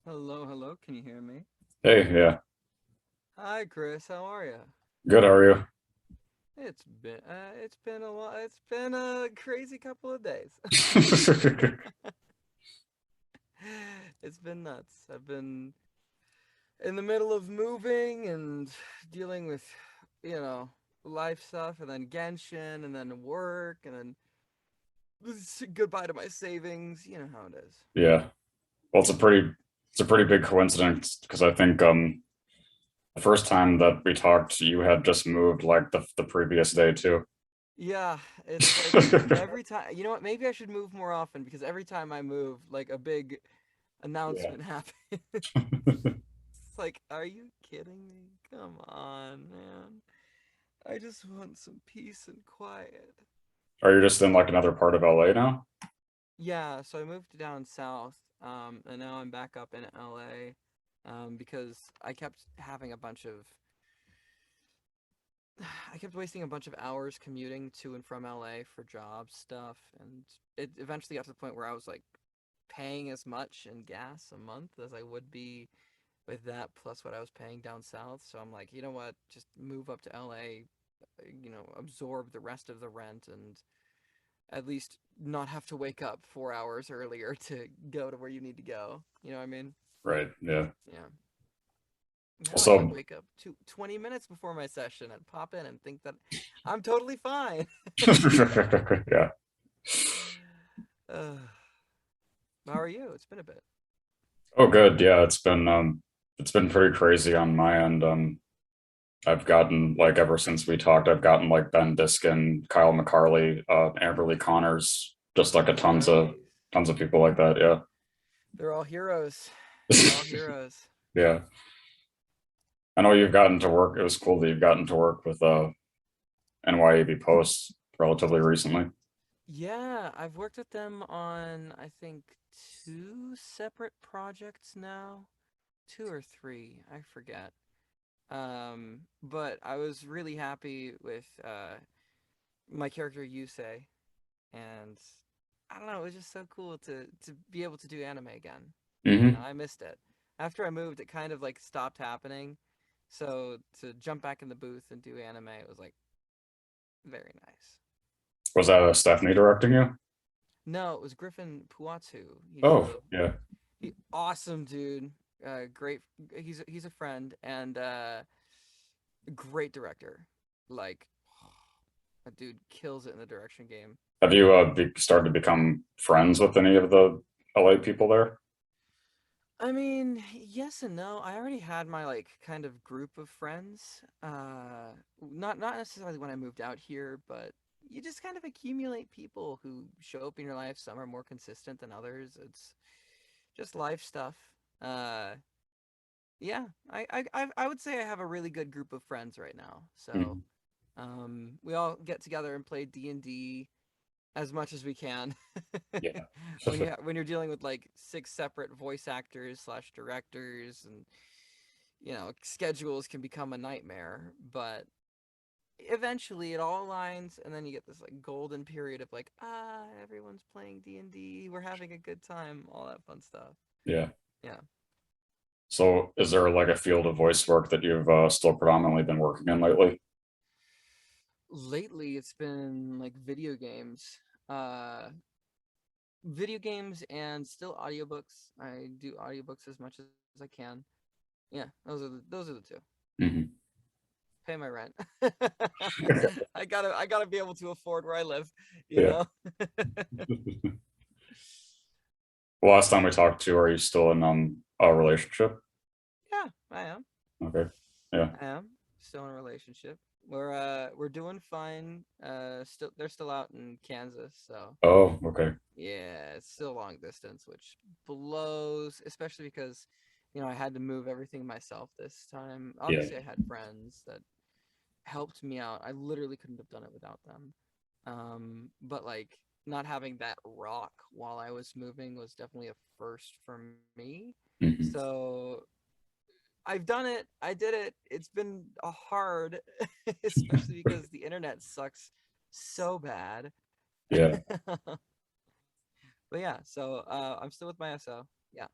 Hello, hello. Can you hear me? Hey, yeah. Hi, Chris. How are you? Good, how are you? It's been a while. It's been a crazy couple of days. It's been nuts. I've been in the middle of moving and dealing with, you know, life stuff, and then Genshin, and then work, and then goodbye to my savings. You know how it is. Yeah. Well, it's a pretty big coincidence because I think the first time that we talked, you had just moved like the previous day too. Yeah, it's like every time. You know what? Maybe I should move more often because every time I move, like a big Yeah. announcement happens. It's like, are you kidding me? Come on, man. I just want some peace and quiet. Are you just in like another part of LA now? Yeah, so I moved down south, and now I'm back up in LA, because I kept wasting a bunch of hours commuting to and from LA for job stuff, and it eventually got to the point where I was like paying as much in gas a month as I would be with that plus what I was paying down south. So I'm like, you know what? Just move up to LA, absorb the rest of the rent and at least not have to wake up 4 hours earlier to go to where you need to go. You know what I mean? Right. Yeah. Yeah. Now I can Also, wake up 20 minutes before my session and pop in and think that I'm totally fine. yeah. uh, how are you? It's been a bit. Oh, good. Yeah, it's been pretty crazy on my end. I've gotten like ever since we talked, I've gotten like Ben Diskin, Kyle McCarley, Amberly Connors, just like a Nice. tons of people like that. Yeah. They're all heroes. They're all heroes. Yeah. I know you've gotten to work. It was cool that you've gotten to work with NYAB Post relatively recently. Yeah, I've worked with them on, I think, two separate projects now. Two or three, I forget. But I was really happy with my character Yusei, and I don't know, it was just so cool to be able to do anime again. Hmm. I missed it. After I moved, it kind of like stopped happening. So to jump back in the booth and do anime, it was like very nice. Was that Stephanie directing you? No, it was Griffin Puatu. Oh, yeah. He awesome dude. Great. He's a friend and great director. Like a dude kills it in the direction game. Have you started to become friends with any of the LA people there? I mean, yes and no. I already had my like kind of group of friends. Not necessarily when I moved out here, but you just kind of accumulate people who show up in your life. Some are more consistent than others. It's just life stuff. Uh, yeah, I would say I have a really good group of friends right now. So, Mhm. we all get together and play D&D as much as we can. Yeah. When you're dealing with like six separate voice actors slash directors, and schedules can become a nightmare, but eventually it all aligns, and then you get this like golden period of like, everyone's playing D&D, we're having a good time, all that fun stuff. Yeah. Yeah. So, is there like a field of voice work that you've still predominantly been working in lately? Lately it's been like uh video games and still audiobooks. I do audiobooks as much as I can. Yeah, those are the two. Hmm. Pay my rent. I gotta be able to afford where I live, you Yeah. know? Well, last time we talked to, are you still in a relationship? Yeah, I am. Okay. Yeah. I am still in a relationship. We're doing fine. Still they're still out in Kansas, so Oh, okay. yeah, it's still long distance, which blows, especially because, I had to move everything myself this time. Yeah. Obviously, I had friends that helped me out. I literally couldn't have done it without them. But like not having that rock while I was moving was definitely a first for me. Hmm. So I've done it. I did it. It's been a hard, especially because the internet sucks so bad. Yeah. But yeah, so I'm still with my SO. Yeah.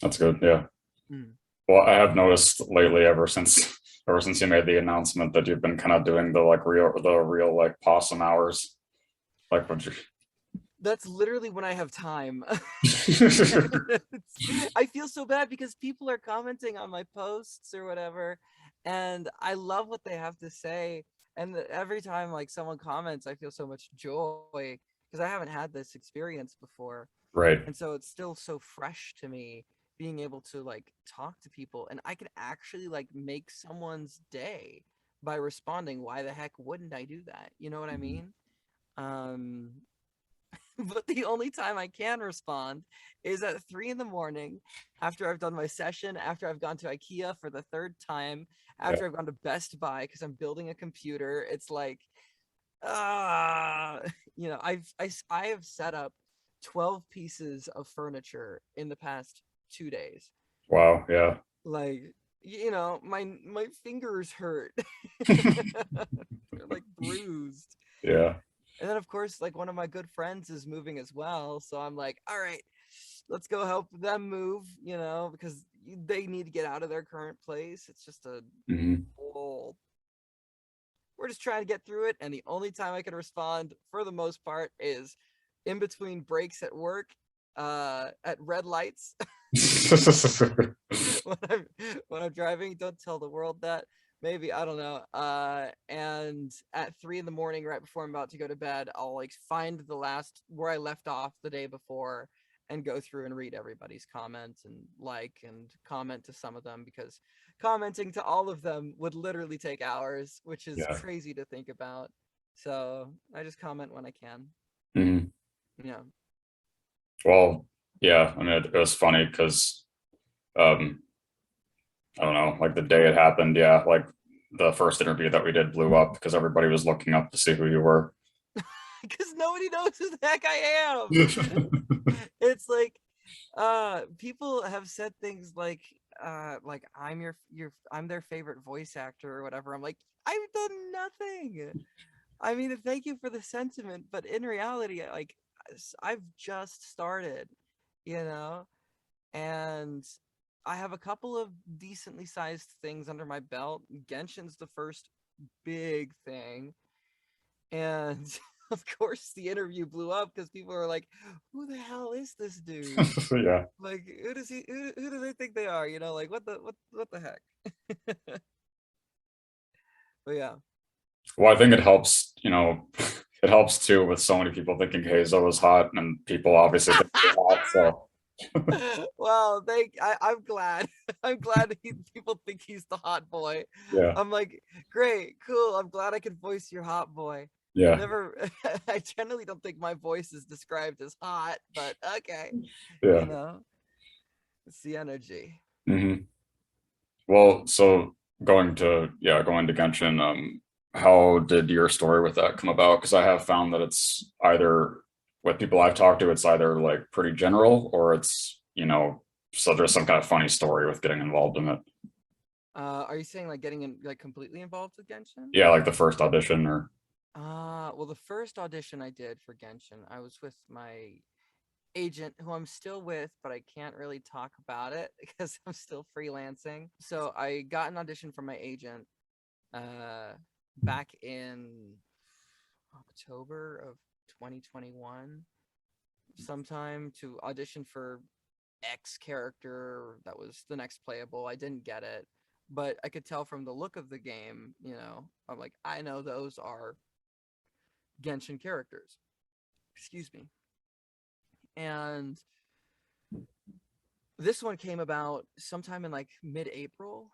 That's good. Yeah. Mm. Well, I have noticed lately, ever since you made the announcement that you've been kind of doing the real like Possum Hours. Like, what you? That's literally when I have time. I feel so bad because people are commenting on my posts or whatever, and I love what they have to say. And every time like someone comments, I feel so much joy because I haven't had this experience before, Right. and so it's still so fresh to me being able to like talk to people, and I can actually like make someone's day by responding. Why the heck wouldn't I do that? You know what I Mhm. mean? Um, but the only time I can respond is at 3 in the morning after I've done my session, after I've gone to IKEA for the third time, Yeah. after I've gone to Best Buy because I'm building a computer. It's like, ah, I have set up 12 pieces of furniture in the past 2 days. Wow. Yeah. Like, my fingers hurt. They're like bruised. Yeah. And then of course, like one of my good friends is moving as well. So I'm like, all right, let's go help them move, because they need to get out of their current place. It's just a Hmm. whole we're just trying to get through it. And the only time I can respond for the most part is in between breaks at work, at red lights when I'm when I'm driving. Don't tell the world that. Maybe I don't know. And at 3 in the morning, right before I'm about to go to bed, I'll like find the last where I left off the day before and go through and read everybody's comments and like and comment to some of them because commenting to all of them would literally take hours, which is Yeah. crazy to think about. So I just comment when I can. Hmm. Yeah. Well, yeah. I mean, it was funny because um, I don't know, like the day it happened. Yeah, like the first interview that we did blew up because everybody was looking up to see who you were. Because nobody knows who the heck I am. It's like people have said things like I'm their favorite voice actor or whatever. I'm like, I've done nothing. I mean, thank you for the sentiment, but in reality, like I've just started, you know, and I have a couple of decently sized things under my belt. Genshin's the first big thing, and of course the interview blew up because people are like, who the hell is this dude? Yeah. Like, who does he who do they think they are, like what the heck? But yeah. Well, I think it helps, it helps too with so many people thinking Hazel is hot and people obviously think you're hot. So Well, I'm glad. I'm glad people think he's the hot boy. yeah, I'm like, great, cool. I'm glad I could voice your hot boy. yeah, Never, I generally don't think my voice is described as hot, but okay, you yeah. know, it's the energy. Hmm. Well, so going to Genshin, how did your story with that come about? Because I have found that it's either with people I've talked to, it's either like pretty general or it's, so there's some kind of funny story with getting involved in it. Are you saying like getting like completely involved with Genshin? Yeah, like the first audition or Well, the first audition I did for Genshin, I was with my agent who I'm still with, but I can't really talk about it because I'm still freelancing. So I got an audition from my agent uh back in October of 2021 sometime to audition for X character that was the next playable. I didn't get it, but I could tell from the look of the game, I'm like, I know those are Genshin characters. Excuse me. And this one came about sometime in like mid-April,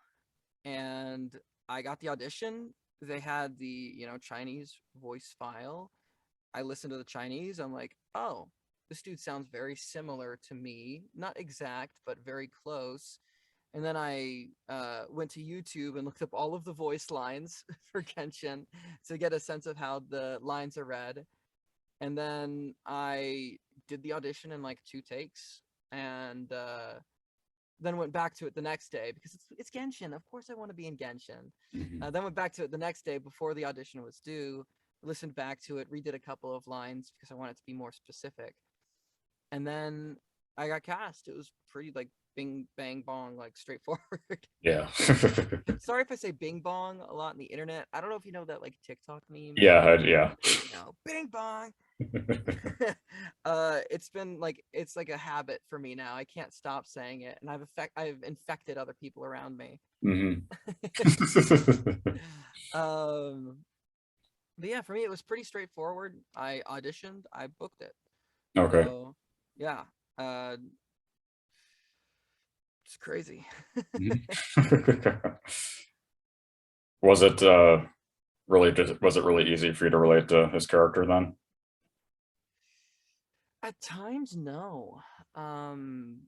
and I got the audition. They had the, Chinese voice file. I listened to the Chinese. I'm like, oh, this dude sounds very similar to me. Not exact, but very close. And then I went to YouTube and looked up all of the voice lines for Genshin to get a sense of how the lines are read. And then I did the audition in like 2 takes, and then went back to it the next day because it's Genshin. Of course, I want to be in Genshin. Mhm. Then went back to it the next day before the audition was due. Listened back to it, redid a couple of lines because I wanted to be more specific, and then I got cast. It was pretty like bing bang bong, like straightforward. Yeah. Sorry if I say bing bong a lot on the internet. I don't know if you know that like TikTok meme. Yeah. Bing bong. It's been like it's like a habit for me now. I can't stop saying it, and I've infected other people around me. Hmm. um, but yeah, for me it was pretty straightforward. I auditioned, I booked it. Okay. So yeah, uh, it's crazy. Mhm. Was it was it really easy for you to relate to his character then? At times, no. Um,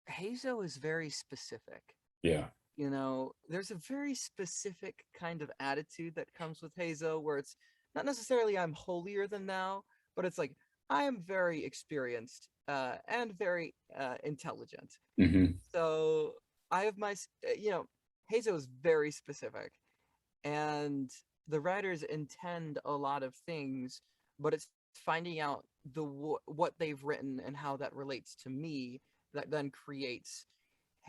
Heizou is very specific. Yeah. There's a very specific kind of attitude that comes with Heizou where it's not necessarily I'm holier than thou, but it's like I am very experienced and very intelligent. Hmm. So I have Heizou is very specific, and the writers intend a lot of things, but it's finding out what they've written and how that relates to me that then creates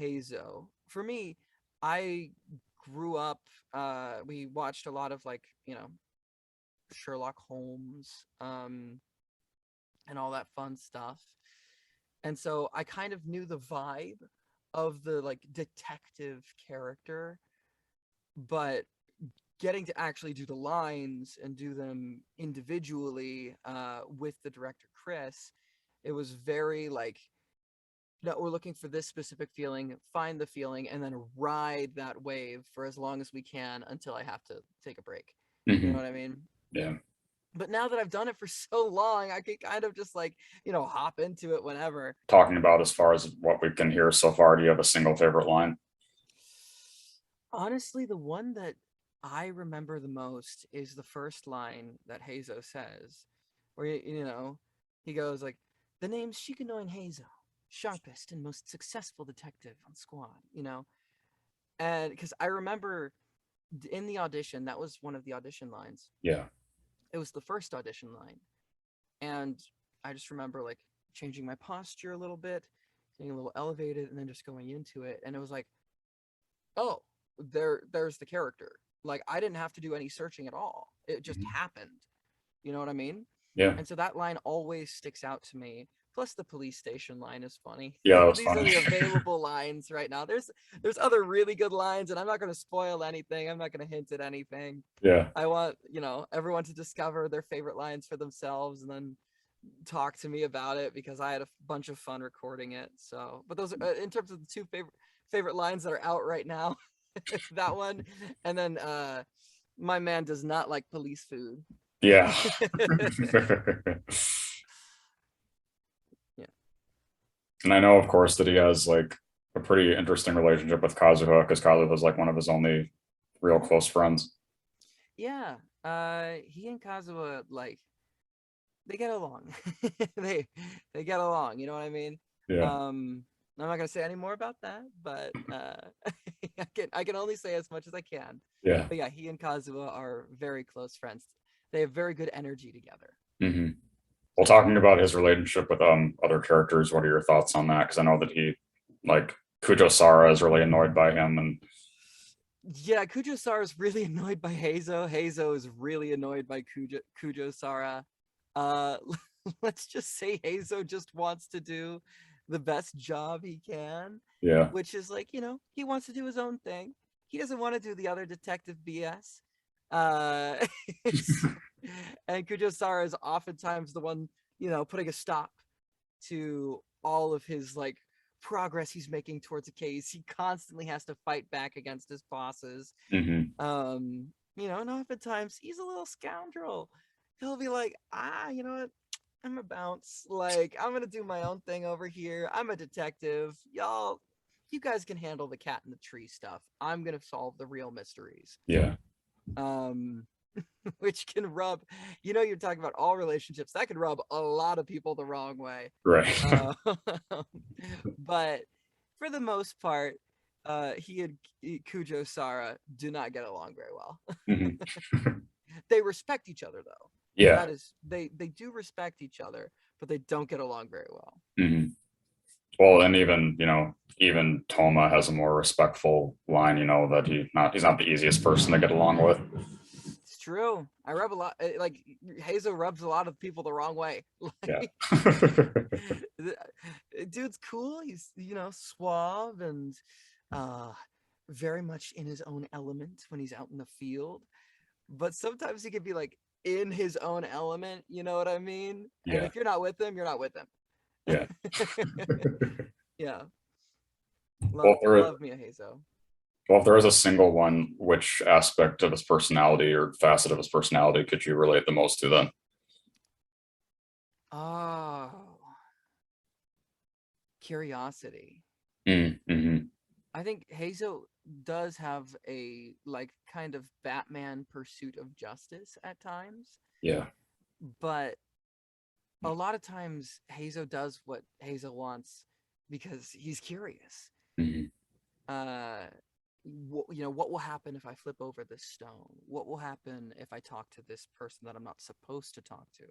Hazo. For me, I grew up. We watched a lot of like Sherlock Holmes, and all that fun stuff, and so I kind of knew the vibe of the like detective character, but getting to actually do the lines and do them individually with the director Chris, it was very like, no, we're looking for this specific feeling, find the feeling, and then ride that wave for as long as we can until I have to take a break. You know Hmm. what I mean? Yeah. But now that I've done it for so long, I can kind of just like, hop into it whenever. Talking about as far as what we can hear so far, do you have a single favorite line? Honestly, the one that I remember the most is the first line that Hazo says, where he goes like, "The name's Shikanoin Hazo, sharpest and most successful detective on squad." And because I remember in the audition, that was one of the audition lines. Yeah. It was the first audition line, and I just remember like changing my posture a little bit, getting a little elevated, and then just going into it, and it was like, oh, there's the character. Like I didn't have to do any searching at all. It just Mhm. happened. You know what I mean? Yeah. And so that line always sticks out to me. Plus the police station line is funny. Yeah, that was These are funny. the available lines right now. There's other really good lines, and I'm not going to spoil anything. I'm not going to hint at anything. Yeah. I want, everyone to discover their favorite lines for themselves and then talk to me about it because I had a bunch of fun recording it. So, but those are in terms of the two favorite lines that are out right now. That one, and then my man does not like police food. Yeah. Yeah. And I know, of course, that he has like a pretty interesting relationship with Kazuha because Kazuha is like one of his only real Hmm. close friends. Yeah. He and Kazuha, like, they get along. they they get along. You know what I mean? Yeah. Um, I'm not gonna say any more about that, but I can only say as much as I can. Yeah. But yeah, he and Kazuha are very close friends. They have very good energy together. Hmm. Well, talking about his relationship with other characters, what are your thoughts on that? Because I know that he like Kujo Sara is really annoyed by him, and Yeah, Kujo Sara is really annoyed by Hazo. Hazo is really annoyed by Kujo Sara. Uh, let's just say Hazo just wants to do the best job he can, yeah. which is like, he wants to do his own thing. He doesn't want to do the other detective BS. Uh, it's, and Kujo Sara is oftentimes the one, putting a stop to all of his like progress he's making towards a case. He constantly has to fight back against his bosses. Hmm. And oftentimes he's a little scoundrel. He'll be like, you know what? I'm a bounce. Like, I'm gonna do my own thing over here. I'm a detective. You guys can handle the cat in the tree stuff. I'm gonna solve the real mysteries. Yeah. Um, which can rub, you're talking about all relationships. That can rub a lot of people the wrong way. Right. Uh, but for the most part, he and Kujo Sara do not get along very well. Hmm. They respect each other though. Yeah. That is, they do respect each other, but they don't get along very well. Hmm. Well, and even, even Toma has a more respectful line, that he's not the easiest person to get along with. It's true. I rub a lot. Like Hazel rubs a lot of people the wrong way. Yeah. Like, dude's cool. He's suave and uh very much in his own element when he's out in the field. But sometimes he can be like in his own element. You know what I mean? And Yeah. if you're not with him, you're not with him. Yeah. Yeah. Well, Love if there, love me a Hazel. well, if there is a single one, which aspect of his personality or facet of his personality could you relate the most to then? Oh, curiosity. Mm-hmm. I think Hazel does have a like kind of Batman pursuit of justice at times, Yeah. but a lot of times Hazel does what Hazel wants because he's curious. Mm-hmm. Uh, what will happen if I flip over this stone? What will happen if I talk to this person that I'm not supposed to talk to?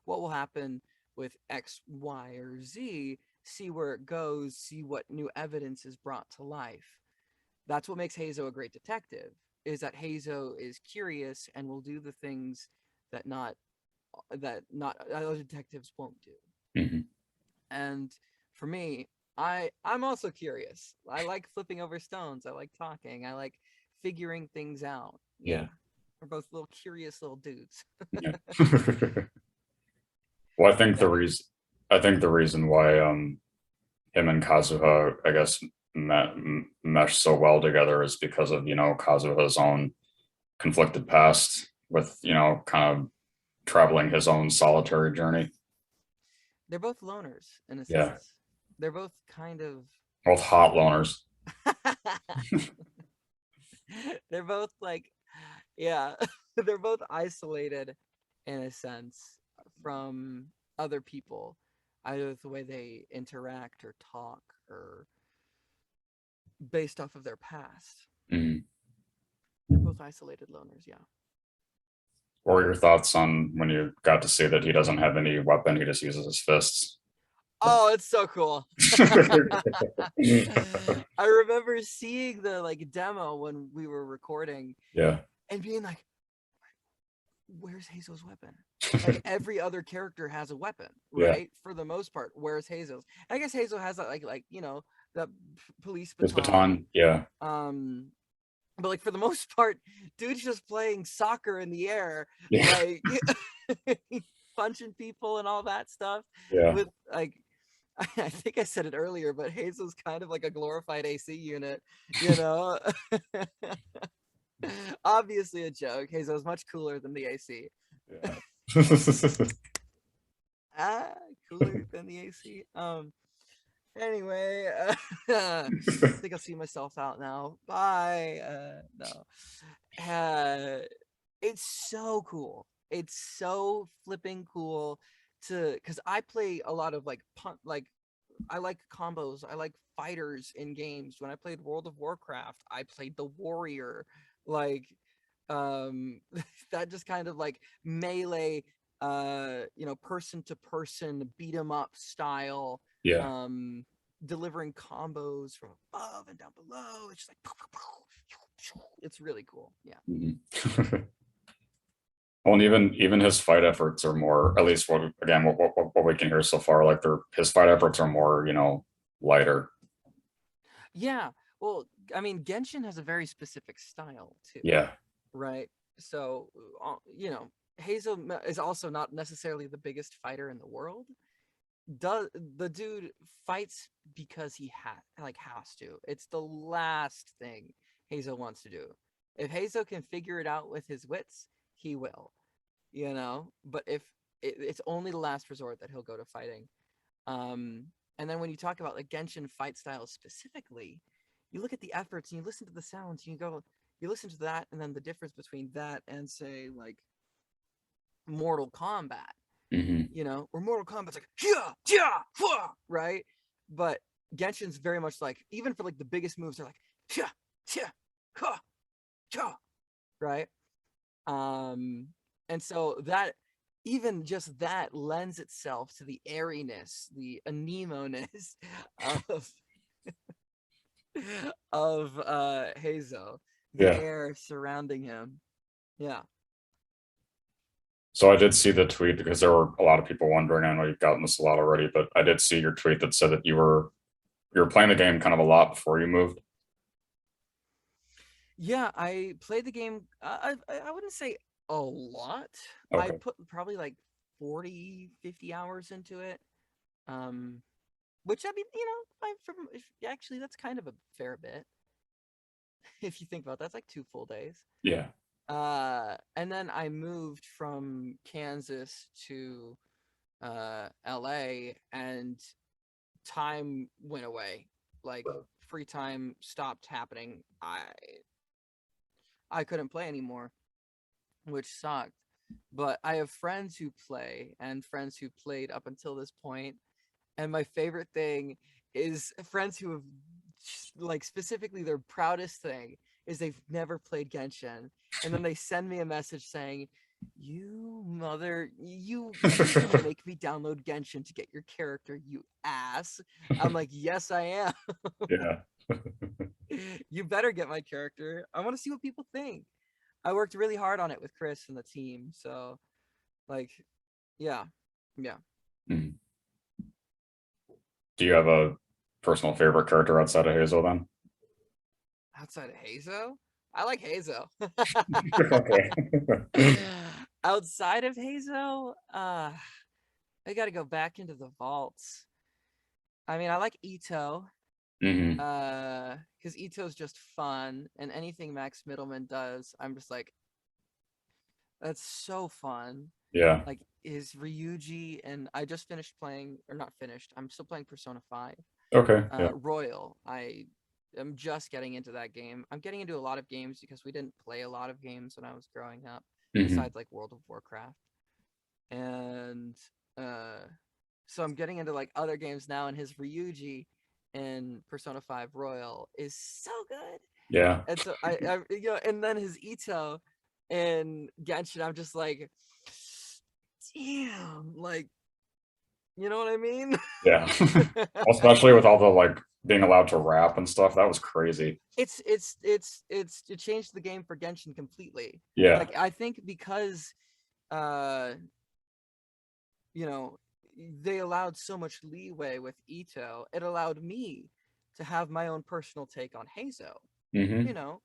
What will happen with X, Y, or Z? See where it goes, see what new evidence is brought to life. That's what makes Heizou a great detective, is that Heizou is curious and will do the things that not other detectives won't do. Mm-hmm. And for me, I'm also curious. I like flipping over stones. I like talking. I like figuring things out. Yeah. Yeah. We're both little curious little dudes. Yeah. Well, Yeah. I think the reason why him and Kazuha, I guess, mesh so well together is because of Kazuha's own conflicted past with kind of traveling his own solitary journey. They're both loners in a Yeah, sense. They're both kind of both hot loners. they're both like yeah, they're both isolated in a sense from other people, either the way they interact or talk or based off of their past. Mm. They're both isolated loners, yeah. What were your thoughts on when you got to see that he doesn't have any weapon? He just uses his fists. Oh, it's so cool. I remember seeing the like demo when we were recording Yeah, and being like, where's Hazel's weapon? Like every other character has a weapon, yeah. right? For the most part, where's Hazel's? I guess Hazel has that like the police His baton. baton. Yeah, Um, but like for the most part, dude's just playing soccer in the air, yeah, like punching people and all that stuff. yeah. With like, I think I said it earlier, but Hazel's kind of like a glorified AC unit, you know. Obviously a joke. Hazel's much cooler than the AC. Yeah. Ah, cooler than the AC. Anyway, I think I'll see myself out now. Bye. No. Uh, it's so cool. It's so flipping cool because I play a lot of like I like combos. I like fighters in games. When I played World of Warcraft, I played the warrior. Like, um, that just kind of like melee, person to person beat 'em up style. Yeah. Um, delivering combos from above and down below. It's just like it's really cool. Yeah. Mhm. Well, and even his fight efforts are more, at least what we can hear so far, like his fight efforts are more, lighter. Yeah. Well, I mean, Genshin has a very specific style too, Yeah, right? So, Hazel is also not necessarily the biggest fighter in the world. Does the dude fights because has to. It's the last thing Hazel wants to do. If Hazel can figure it out with his wits, he will, But if it's only the last resort that he'll go to fighting. Um, and then when you talk about like Genshin fight styles specifically, you look at the efforts and you listen to the sounds and you listen to that and then the difference between that and say like Mortal Kombat, hmm where Mortal Kombat's like yeah, yeah, hua, right? But Genshin's very much like even for like the biggest moves, they're like yeah, yeah, ha, yeah, right? Um, and so that even just that lends itself to the airiness, the anemoness of Hazel, the Yeah. air surrounding him. Yeah. So I did see the tweet because there were a lot of people wondering. I know you've gotten this a lot already, but I did see your tweet that said that you were playing the game kind of a lot before you moved. Yeah, I played the game. I wouldn't say a lot. I Okay. put probably like 40, 50 hours into it. Um, which I mean, actually that's kind of a fair bit if you think about it. That's like 2 full days. Yeah. And then I moved from Kansas to LA, and time went away. Like free time stopped happening. I couldn't play anymore, which sucked. But I have friends who play and friends who played up until this point, and my favorite thing is friends who have, like, specifically their proudest thing is they've never played Genshin, and then they send me a message saying, "You mother, you're gonna make me download Genshin to get your character, you ass." I'm like, "Yes, I am." Yeah. You better get my character. I want to see what people think. I worked really hard on it with Chris and the team, so, like, yeah, yeah. Mhm. Do you have a personal favorite character outside of Hazel then? Outside of Heizou, I like Heizou. Okay. Outside of Heizou, I got to go back into the vaults. I mean, I like Ito, Hmm. because Ito's just fun, and anything Max Middleman does, I'm just like, that's so fun. Yeah. Like his Ryuji, and I just finished playing, or not finished. I'm still playing Persona 5. Okay. Yeah. Royal. I am just getting into that game. I'm getting into a lot of games because we didn't play a lot of games when I was growing up, Hmm. besides like World of Warcraft. And uh, so I'm getting into like other games now, and his Ryuji in Persona 5 Royal is so good. Yeah. And so and then his Ito in Genshin, I'm just like, damn, like, you know what I mean? Yeah. Especially with all the like being allowed to rap and stuff. That was crazy. It changed the game for Genshin completely. Yeah. Like, I think because uh you know they allowed so much leeway with Ito, it allowed me to have my own personal take on Heizou. You Hmm. know,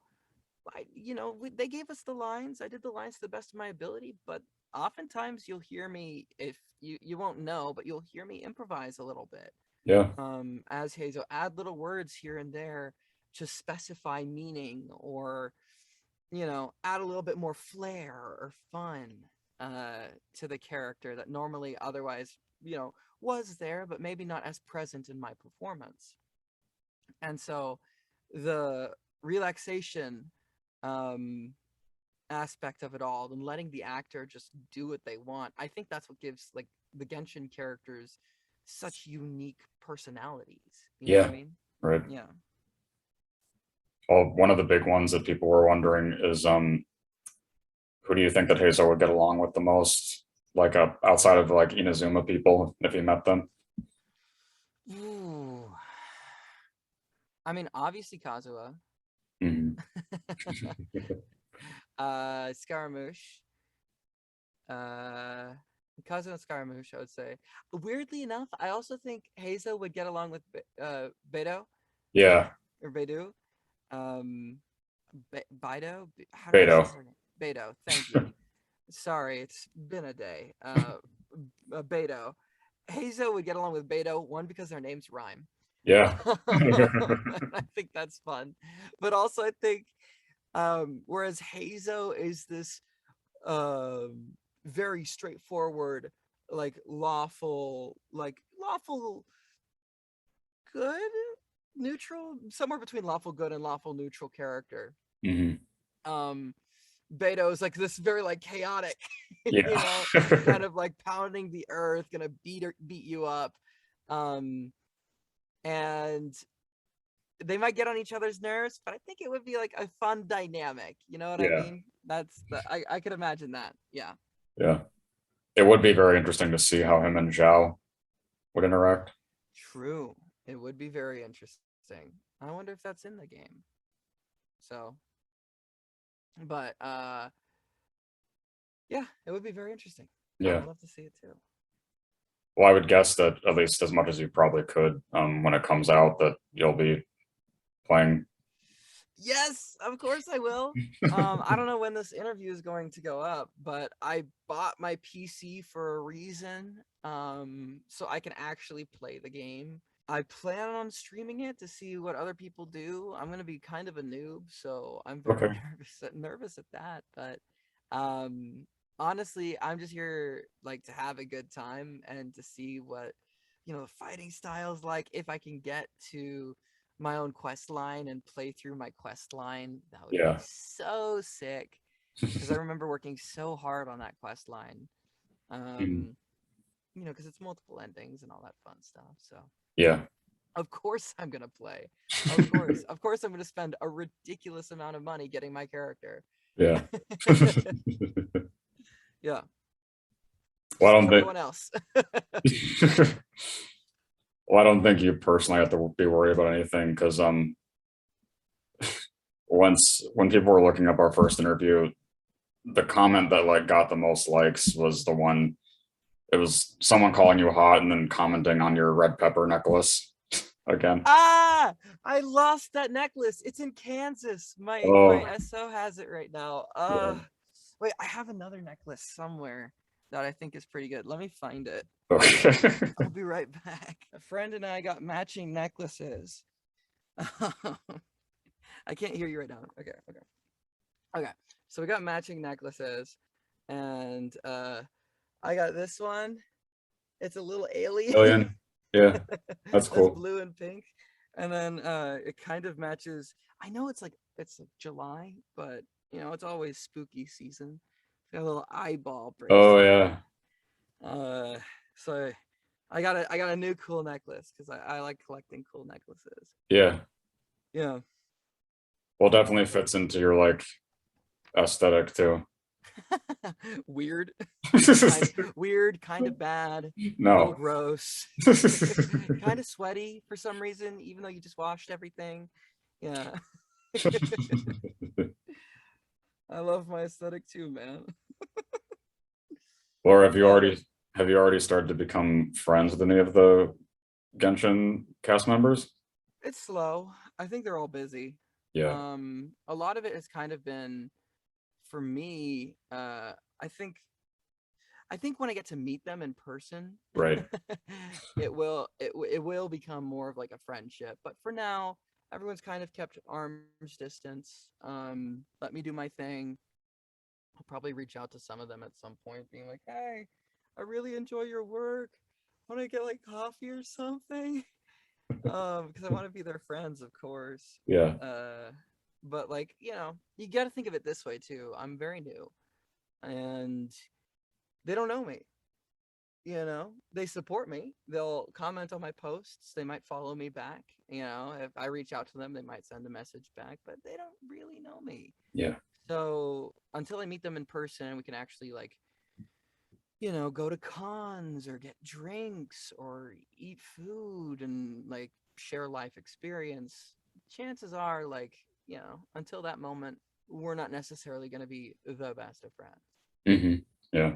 they gave us the lines. I did the lines to the best of my ability, but oftentimes you'll hear me, if you won't know, but you'll hear me improvise a little bit. Yeah. As Hazel, add little words here and there to specify meaning, or add a little bit more flair or fun to the character that normally otherwise was there, but maybe not as present in my performance. And so the relaxation um aspect of it all, and letting the actor just do what they want, I think that's what gives, like, the Genshin characters such unique personalities. You know what I Yeah. mean? Right. Yeah. Well, one of the big ones that people were wondering is who do you think that Hazel would get along with the most? Like outside of like Inazuma people, if you met them. Ooh. I mean, obviously Kazuha. Hmm. Scaramouche. Uh, Kazuha and Scaramouche, I would say. Weirdly enough, I also think Hazel would get along with Beto, Yeah. or Beidou. Um, Bido? How do I say Beto. her name? Beto. Thank you. Sorry, it's been a day. Beto. Hazel would get along with Beto, one, because their names rhyme. Yeah. I think that's fun. But also, I think, whereas Hazel is this very straightforward, lawful good, neutral, somewhere between lawful good and lawful neutral character. Hmm. Um, Beto is like this very, like, chaotic, Yeah. kind of like pounding the earth, gonna beat you up. Um, and they might get on each other's nerves, but I think it would be like a fun dynamic. You know what I Yeah. mean? I could imagine that. Yeah. Yeah. it would be very interesting to see how him and Zhao would interact. True. It would be very interesting. I wonder if that's in the game. So, but yeah, it would be very interesting. I Yeah. would love to see it too. Well, I would guess that at least as much as you probably could, when it comes out, that you'll be playing. Yes, of course I will. I don't know when this interview is going to go up, but I bought my PC for a reason, so I can actually play the game. I plan on streaming it to see what other people do. I'm gonna be kind of a noob, so I'm very Okay. nervous at that. But um, honestly, I'm just here like to have a good time and to see what the fighting styles like. If I can get to my own quest line and play through my quest line, that would be Yeah. so sick. Because I remember working so hard on that quest line. Mhm. Um, because it's multiple endings and all that fun stuff. So Yeah. of course I'm gonna play. Of course I'm gonna spend a ridiculous amount of money getting my character. Yeah. Yeah, Well, just I like don't think. everyone else. Well, I don't think you personally have to be worried about anything because once when people were looking up our first interview, the comment that like got the most likes was the one. It was someone calling you hot and then commenting on your red pepper necklace again. Ah, I lost that necklace. It's in Kansas. My Oh, SO has it right now. yeah. Wait, I have another necklace somewhere that I think is pretty good. Let me find it. Okay. I'll be right back. A friend and I got matching necklaces. I can't hear you right now. Okay. So we got matching necklaces, and I got this one. It's a little alien. Alien. Yeah, that's That's cool. blue and pink, and then it kind of matches. I know it's like July, but it's always spooky season. It's got a little eyeball Oh bracelet. yeah. Uh, so I got a new cool necklace because I like collecting cool necklaces. Yeah. Yeah. Well, definitely fits into your like aesthetic too. Weird, weird, kind of bad, a little No. gross, kind of sweaty for some reason, even though you just washed everything. Yeah. I love my aesthetic too, man. Or But have you already started to become friends with any of the Genshin cast members? it's slow. I think they're all busy. Yeah. A lot of it has kind of been for me. I think I think when I get to meet them in person, Right. it will become more of like a friendship. But for now, everyone's kind of kept arm's distance. Let me do my thing. I'll probably reach out to some of them at some point, being like, "Hey, I really enjoy your work. Want to get like coffee or something?" Because I want to be their friends, of course. Yeah. Uh, but like you got to think of it this way too. I'm very new, and they don't know me. They support me. They'll comment on my posts. They might follow me back. If I reach out to them, they might send a message back, but they don't really know me. Yeah. So until I meet them in person, we can actually like go to cons or get drinks or eat food and like share life experience. Chances are, like, until that moment, we're not necessarily going to be the best of friends. Yeah.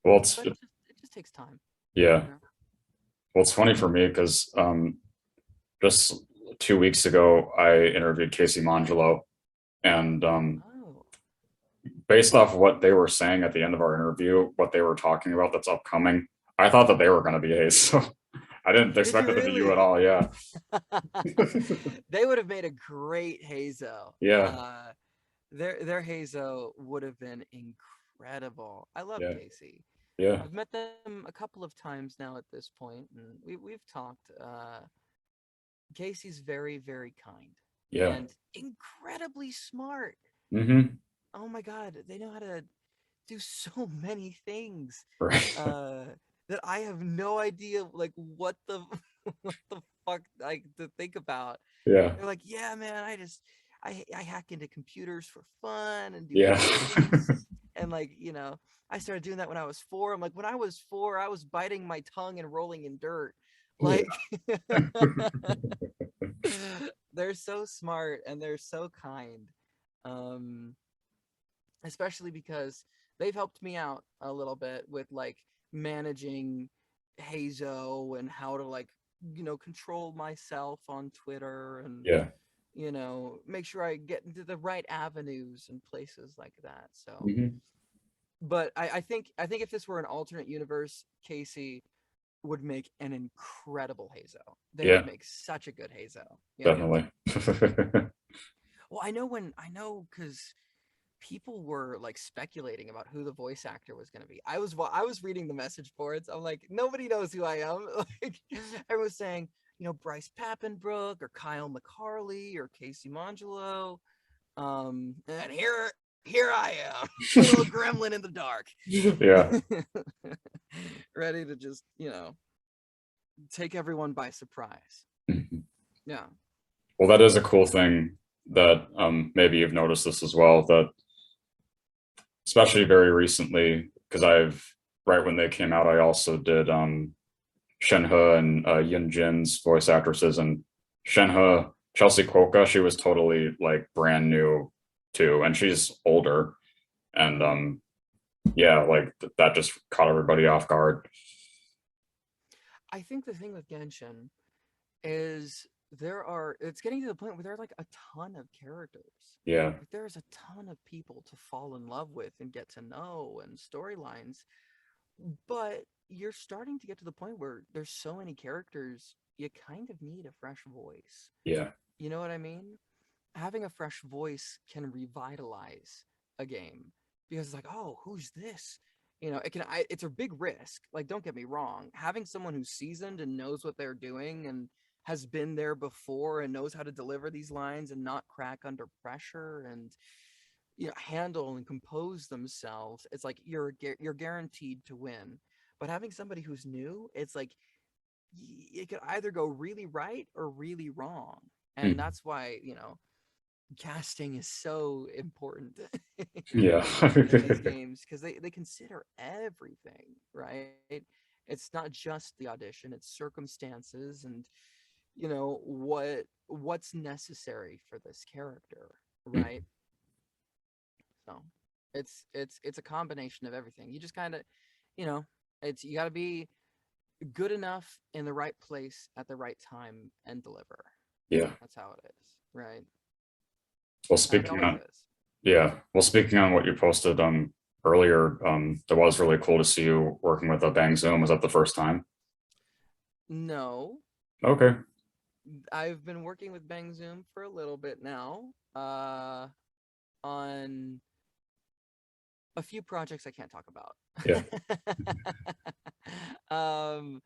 Well, But it just takes time, yeah. you know. Well, it's funny for me because just 2 weeks ago I interviewed Casey Mangelo, and Oh, based off what they were saying at the end of our interview, what they were talking about that's upcoming, I thought that they were going to be Hayes. So I didn't did expect you it to be you at really? all. Yeah. They would have made a great Hazel. Yeah. Their Hazel would have been incredible. I love Yeah. Casey. Yeah. I've met them a couple of times now at this point, and we've talked. Casey's very, very kind Yeah. and incredibly smart. Mm-hmm. Oh my God, they know how to do so many things Right. uh, that I have no idea, like what the what the fuck like to think about. Yeah. They're like, yeah, man, I hack into computers for fun and do Yeah. things, And like, I started doing that when I was 4. I'm like, when I was 4, I was biting my tongue and rolling in dirt. Yeah. Like, they're so smart and they're so kind. Um, Especially because they've helped me out a little bit with like managing Heizou and how to like, control myself on Twitter and, Yeah. make sure I get into the right avenues and places like that. So, Hmm. but I think if this were an alternate universe, Casey would make an incredible Heizou. They would Yeah, make such a good Heizou. Yeah. definitely. Well, I know because people were like speculating about who the voice actor was going to be. I was reading the message boards. I'm like, nobody knows who I am. Like, everyone was saying, Bryce Papenbrook or Kyle McCarley or Casey Mangelo. And here I am, a little gremlin in the dark, Yeah. ready to just take everyone by surprise. Mhm. Yeah. Well, that is a cool thing that maybe you've noticed this as well, that especially very recently, because right when they came out, I also did Shenhe and Yin Jin's voice actresses, and Shenhe, Chelsea Kwoka, she was totally like brand new too, and she's older, and yeah, like that just caught everybody off guard. I think the thing with Genshin is it's getting to the point where there are like a ton of characters. Yeah, Like there's a ton of people to fall in love with and get to know and storylines. But you're starting to get to the point where there's so many characters, you kind of need a fresh voice. yeah, You know what I mean? Having a fresh voice can revitalize a game because it's like, oh, who's this? It's a big risk. Like, don't get me wrong. Having someone who's seasoned and knows what they're doing and has been there before and knows how to deliver these lines and not crack under pressure and handle and compose themselves, it's like you're guaranteed to win. But having somebody who's new, it's like it could either go really right or really wrong. And mm, that's why, casting is so important yeah, in these games because they consider everything, right? It's not just the audition, it's circumstances and what's necessary for this character, mm, right? So it's a combination of everything. You just kind of, you know, it's you got to be good enough in the right place at the right time and deliver. yeah. That's how it is, right? Well, And it speaking always on is. Yeah, well, speaking on what you posted earlier, that was really cool to see you working with a Bang Zoom. Was that the first time? No, Okay, I've been working with Bang Zoom for a little bit now. On a few projects I can't talk about. yeah, um,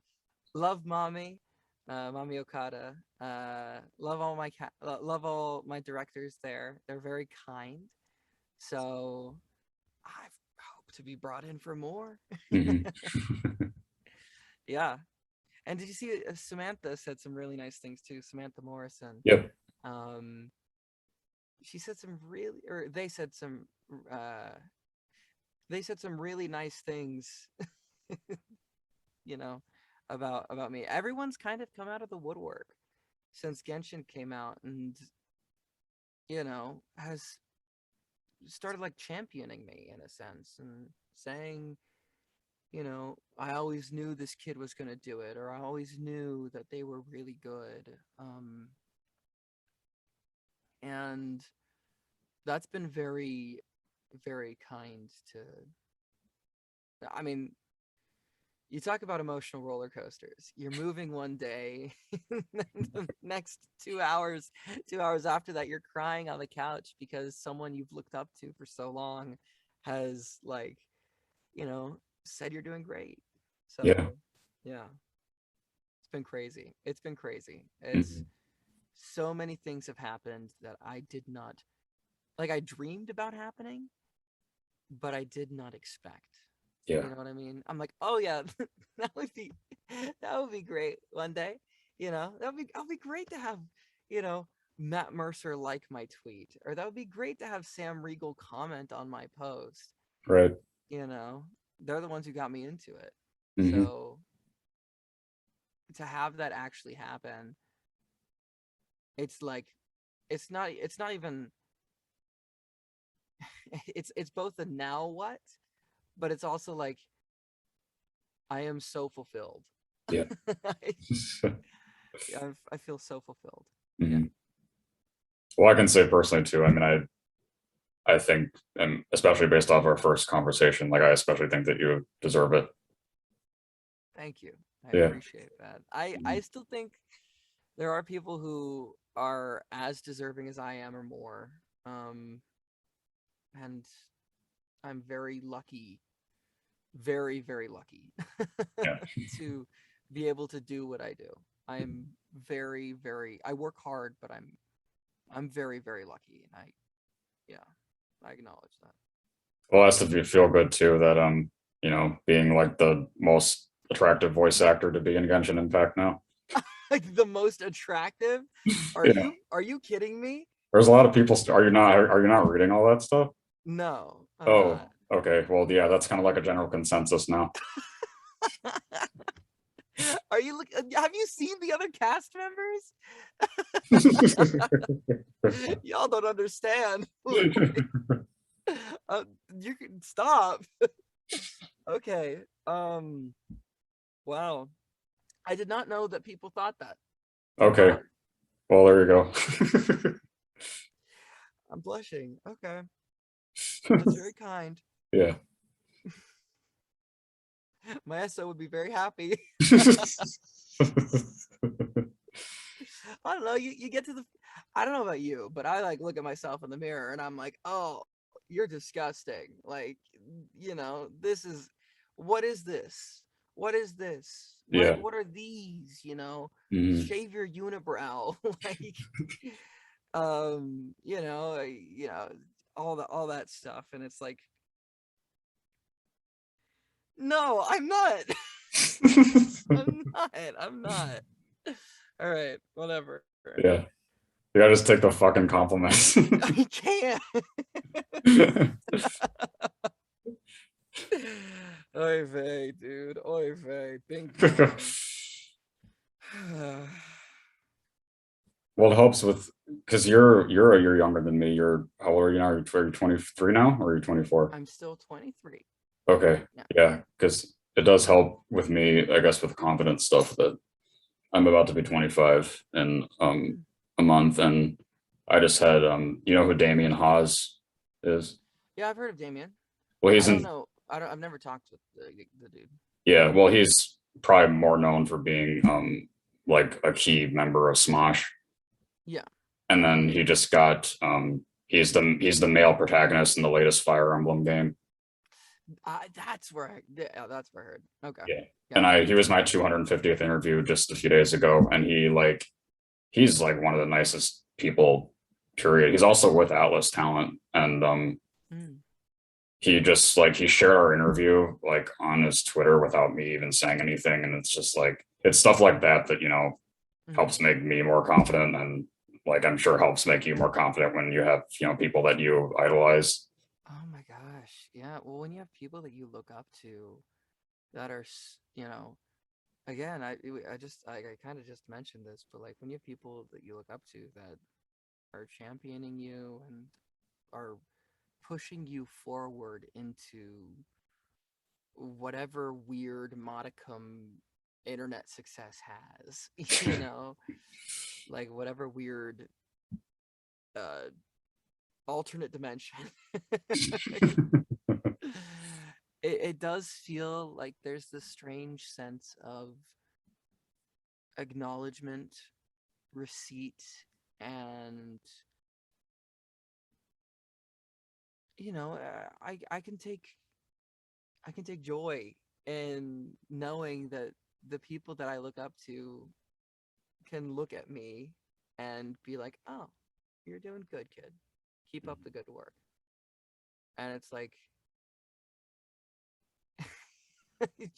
love Mommy, Mommy Okada. Love all my directors there. They're very kind. So I hope to be brought in for more. hmm, Yeah. And did you see Samantha said some really nice things too? Samantha Morrison. yep, Um, she said some really, or uh, they said some really nice things, you know, about me. Everyone's kind of come out of the woodwork since Genshin came out, and has started like championing me in a sense and saying, I always knew this kid was gonna do it, or I always knew that they were really good. And that's been very, very kind to. I mean, you talk about emotional roller coasters. You're moving one day, and then the next 2 hours, 2 hours after that, you're crying on the couch because someone you've looked up to for so long has like, said you're doing great. yeah, So, yeah, it's been crazy. It's been crazy. It's hmm, so many things have happened that I did not like. I dreamed about happening, but I did not expect. yeah, You know what I mean? I'm like, oh yeah, that would be that would be great one day. That would be great to have, you know, Matt Mercer like my tweet, or that would be great to have Sam Riegel comment on my post. Right. You know, they're the ones who got me into it. Hmm. So to have that actually happen, it's like it's not even it's both a now what, but it's also like I am so fulfilled. Yeah. I, I feel so fulfilled. Yeah. Hmm. Well, I can say personally too. I mean, I think, and especially based off our first conversation, like I especially think that you deserve it. Thank you. I Yeah. appreciate that. I still think there are people who are as deserving as I am or more. Um, and I'm very lucky, very lucky Yeah. to be able to do what I do. I'm very I work hard, but I'm very lucky, and yeah, I acknowledge that. Well, that's to feel good too that being like the most attractive voice actor to be in Genshin Impact now. Like the most attractive? Yeah. Are you kidding me? There's a lot of people. Are you not reading all that stuff? No, I'm not. Oh, okay. Well, yeah, that's kind of like a general consensus now. Are you look? Have you seen the other cast members? Y'all don't understand. uh, you can stop. Okay. Wow. I did not know that people thought that. Okay. Wow. Well, there you go. I'm blushing. Okay. That's very kind. Yeah. My SO would be very happy. I don't know. You get to the. I don't know about you, but I like look at myself in the mirror and I'm like, oh, you're disgusting. Like, this is. What is this? What is this? Yeah. What are these? Mhm. Shave your unibrow. Like, all that stuff, and it's like, no, I'm not. I'm not. I'm not. All right, whatever. Yeah. You gotta just take the fucking compliments. I can't. Oy vey, dude. Oy vey. Bing bong. Well, it helps with because you're a year younger than me. You're how old are you now? Are you 23 now or are you 24? I'm still 23. Okay. Yeah. Yeah, because it does help with me, I guess, with the confidence stuff that I'm about to be 25 in Mm. a month, and I just had you know who Damien Haas is? Yeah, I've heard of Damien. Well, I he's don't in know. I've never talked with the dude. yeah, well, he's probably more known for being like a key member of Smosh, Yeah. and then he just got he's the male protagonist in the latest Fire Emblem game. That's where I heard. Okay. Yeah. And Gotcha. he was my 250th interview just a few days ago, and he's like one of the nicest people, period. He's also with Atlas Talent, and Mm. he just like he shared our interview like on his Twitter without me even saying anything, and it's just like it's stuff like that that Mm. helps make me more confident, and like I'm sure helps make you more confident when you have people that you idolize. Oh my gosh. Yeah. Well, when you have people that you look up to that are, again, I kind of just mentioned this, but like when you have people that you look up to that are championing you and are pushing you forward into whatever weird modicum internet success has, like whatever weird uh alternate dimension. It does feel like there's this strange sense of acknowledgement, receipt, and I can take joy in knowing that the people that I look up to can look at me and be like, "Oh, you're doing good, kid. Keep up the good work." And it's like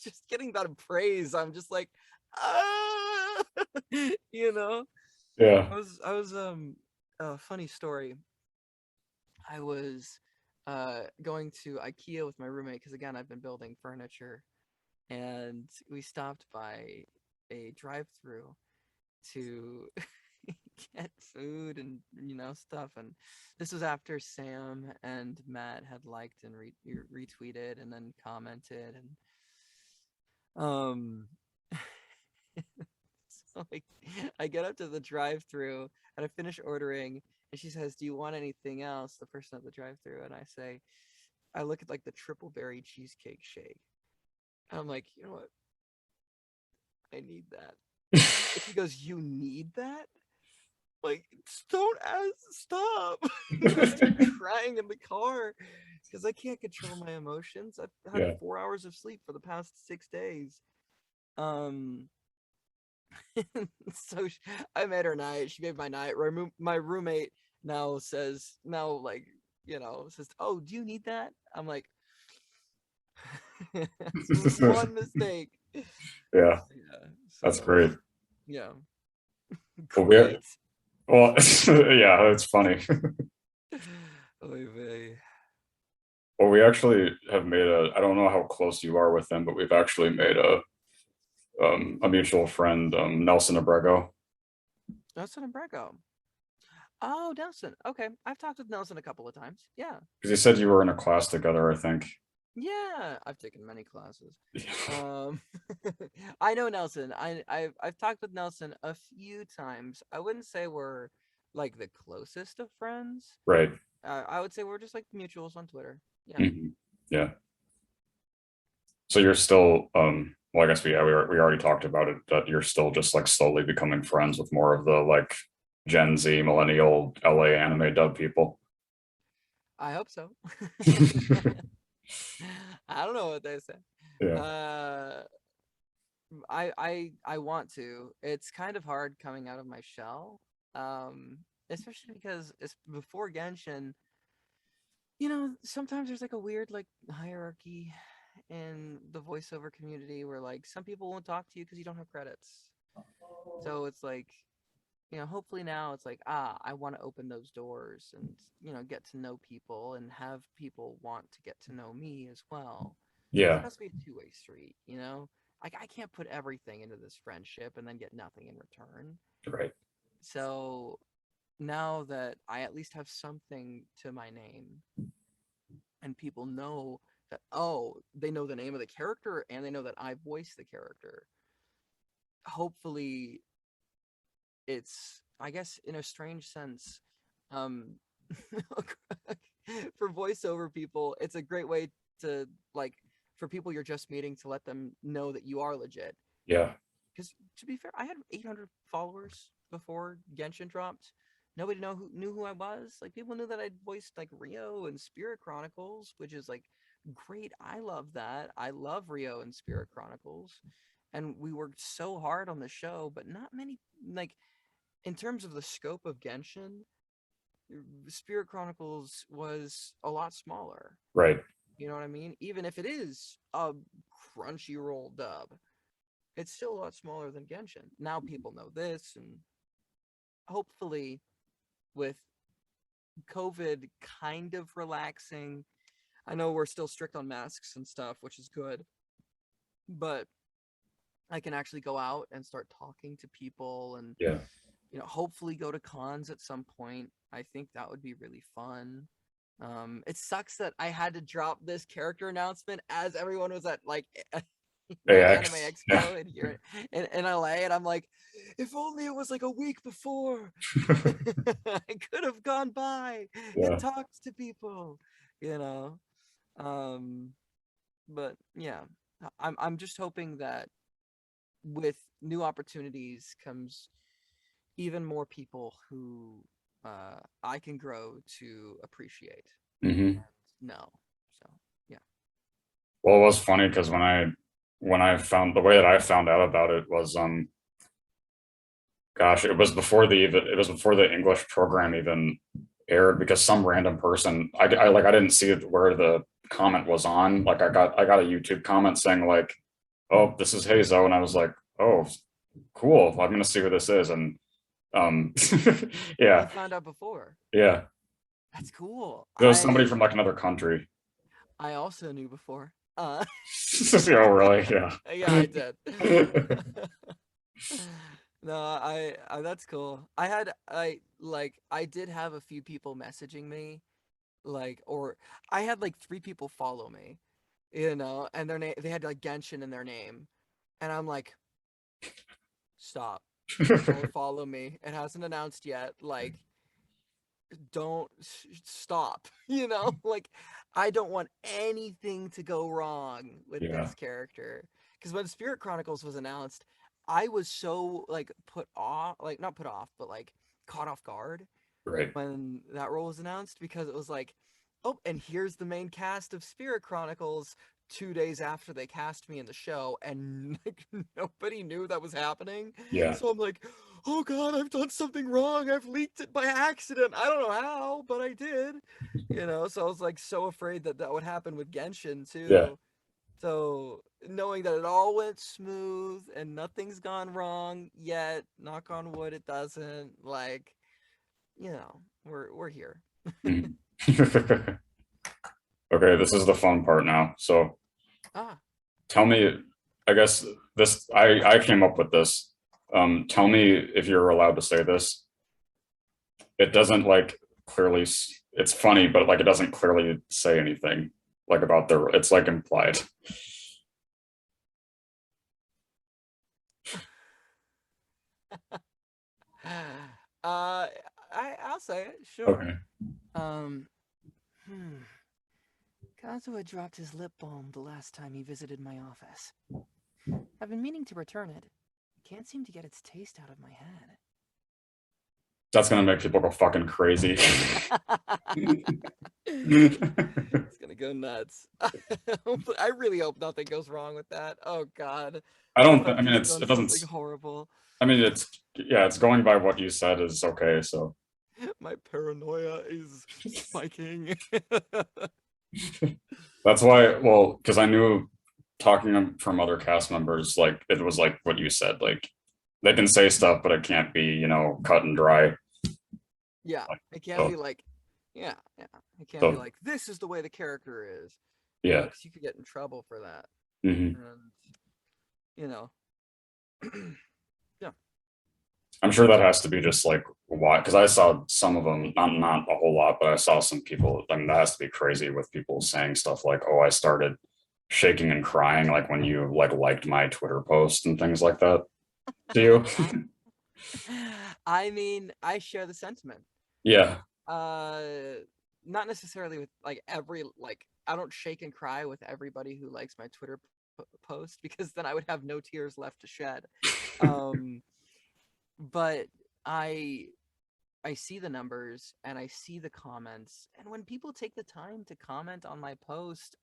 just getting that praise. I'm just like, ah, you know. Yeah. I was a funny story. I was going to IKEA with my roommate because again I've been building furniture, and we stopped by a drive-through to get food and stuff. And this was after Sam and Matt had liked and retweeted and then commented, and so like I get up to the drive-through and I finish ordering, and she says, "Do you want anything else?" The person at the drive-through, and I say, I look at like the triple berry cheesecake shake. And I'm like, you know what? I need that. And she goes, "You need that?" Like, don't stop. I start crying in the car because I can't control my emotions. I've had Yeah. 4 hours of sleep for the past 6 days. So I made her night. She made my night. My roommate now says, says, "Oh, do you need that?" I'm like, "It's one mistake." Yeah, Yeah. that's So great. yeah, Well, great. well, yeah, it's funny. Oy vey. Well, we actually have made I don't know how close you are with them, but we've actually made a mutual friend, Nelson Abrego. Nelson and Brego. Oh, Nelson. Okay, I've talked with Nelson a couple of times. Yeah. Because you said you were in a class together, I think. Yeah, I've taken many classes. Um, I know Nelson. I've talked with Nelson a few times. I wouldn't say we're like the closest of friends. Right. I would say we're just like mutuals on Twitter. Yeah. Mhm. Yeah. So you're still, well, I guess we already talked about it, that you're still just like slowly becoming friends with more of the like Gen Z, millennial LA anime dub people. I hope so. I don't know what they say. Yeah. Uh, I want to. It's kind of hard coming out of my shell. Especially because it's before Genshin, sometimes there's like a weird like hierarchy in the voiceover community where like some people won't talk to you because you don't have credits. So it's like, hopefully now it's like, I want to open those doors and, get to know people and have people want to get to know me as well. Because it Yeah. has to be a two-way street. Like I can't put everything into this friendship and then get nothing in return. Right. So now that I at least have something to my name and people know that, oh, they know the name of the character and they know that I voiced the character. Hopefully it's, I guess, in a strange sense, um, for voiceover people, it's a great way to like for people you're just meeting to let them know that you are legit. Yeah. Because to be fair, I had 800 followers before Genshin dropped. Nobody knew who I was. Like people knew that I'd voiced like Rio and Spirit Chronicles, which is like great. I love that. I love Rio and Spirit Chronicles, and we worked so hard on the show. But not many, like in terms of the scope of Genshin, Spirit Chronicles was a lot smaller. Right. You know what I mean? Even if it is a Crunchyroll dub, it's still a lot smaller than Genshin. Now people know this, and hopefully, with COVID kind of relaxing, I know we're still strict on masks and stuff, which is good, but I can actually go out and start talking to people and, Yeah. hopefully go to cons at some point. I think that would be really fun. It sucks that I had to drop this character announcement as everyone was at like Anime AX. Yeah. Expo in here in LA, and I'm like, if only it was like a week before, I could have gone by and Yeah. talked to people, you know. Um, but yeah, I'm just hoping that with new opportunities comes even more people who I can grow to appreciate Hmm. and know. So yeah. Well, it was funny because when I found the way that I found out about it was gosh, it was before the English program even aired, because some random person, I didn't see it where the comment was on. Like I got a YouTube comment saying like, "Oh, this is Heizou," and I was like, "Oh, cool. I'm gonna see who this is." And um You yeah, found out before. yeah. That's cool. It was somebody from like another country. I also knew before. Oh, really? Yeah, I Yeah. did. No, that's cool. I did have a few people messaging me, or I had like three people follow me, and their name, they had like Genshin in their name, and I'm like, stop, don't follow me. It hasn't announced yet. Like, don't stop. Like, I don't want anything to go wrong with Yeah, this character. Because when Spirit Chronicles was announced, I was so like put off, like not put off, but like caught off guard right. when that role was announced, because it was like, oh, and here's the main cast of Spirit Chronicles 2 days after they cast me in the show, and like nobody knew that was happening. Yeah. So I'm like, oh god, I've done something wrong. I've leaked it by accident. I don't know how, but I did. So I was like so afraid that that would happen with Genshin Yeah. too. So knowing that it all went smooth and nothing's gone wrong yet, knock on wood, it doesn't. Like, we're here. Mhm. Okay, this is the fun part now. So Ah, tell me, I guess this I came up with this. Tell me if you're allowed to say this. It doesn't like clearly. It's funny, but like it doesn't clearly say anything like about the. It's like implied. I'll say it, sure. Okay. Um, hmm. Kazuha dropped his lip balm the last time he visited my office. I've been meaning to return it. Can't seem to get its taste out of my head. That's gonna make people go fucking crazy. It's gonna go nuts. I really hope nothing goes wrong with that. Oh god. I I don't. thought I he mean, had it's done it doesn't. something horrible. I mean, it's yeah. It's going by what you said is okay. So My paranoia is spiking. that's why. Well, because I knew talking from other cast members, like it was like what you said. Like they can say stuff, but it can't be cut and dry. Yeah, Like, it can't be so like, yeah, yeah. It can't be so like, this is the way the character is, yeah. because you could get in trouble for that. Hmm. And, you know, yeah. I'm sure that has to be just like why, because I saw some of them, not a whole lot, but I saw some people. I mean, that has to be crazy with people saying stuff like, "Oh, I started shaking and crying like when you like liked my Twitter post and things like that." Do you? I mean, I share the sentiment. Yeah, Uh, Not necessarily with like I don't shake and cry with everybody who likes my Twitter post, because then I would have no tears left to shed. Um, but I I see the numbers and I see the comments, and when people take the time to comment on my post,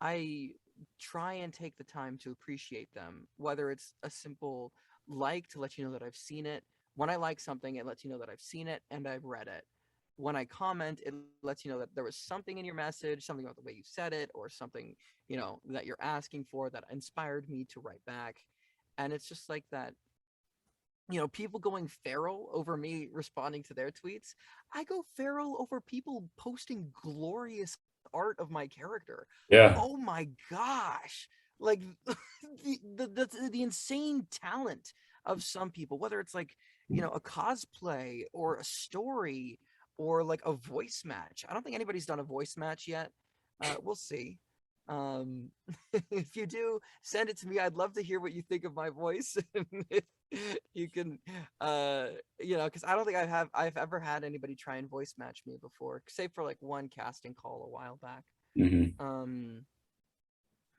I try and take the time to appreciate them, whether it's a simple like to let you know that I've seen it. When I like something, it lets you know that I've seen it and I've read it. When I comment, it lets you know that there was something in your message, something about the way you said it, or something, that you're asking for that inspired me to write back. And it's just like that, people going feral over me responding to their tweets. I go feral over people posting glorious art of my character. yeah, Oh my gosh. Like the insane talent of some people, whether it's like, a cosplay or a story or like a voice match. I don't think anybody's done a voice match yet. We'll see. Um, if you do, send it to me. I'd love to hear what you think of my voice. If you can, because I don't think I've ever had anybody try and voice match me before, save for like one casting call a while back. hmm Um,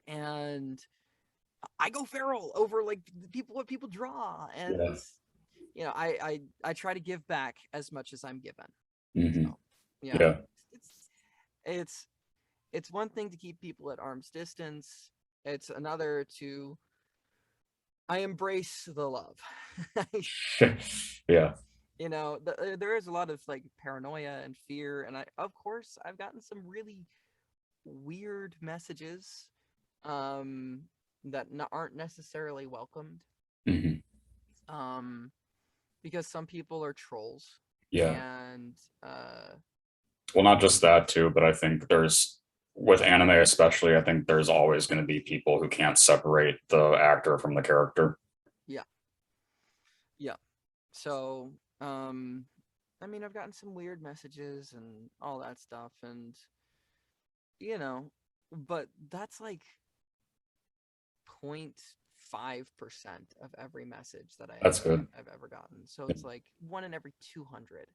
and I go feral over like what people draw, and yeah, I try to give back as much as I'm given. hmm So yeah, yeah, it's it's it's one thing to keep people at arm's distance. It's another to I embrace the love. yeah, There is a lot of like paranoia and fear, and of course, I've gotten some really weird messages, um, that aren't necessarily welcomed, hmm um, because some people are trolls, yeah, and Well, not just that too, but I think there's with anime especially, I think there's always going to be people who can't separate the actor from the character. Yeah, yeah. So, I mean, I've gotten some weird messages and all that stuff, and you know, but that's like 0.5% of every message that That's good. I've ever gotten. So it's like one in every 200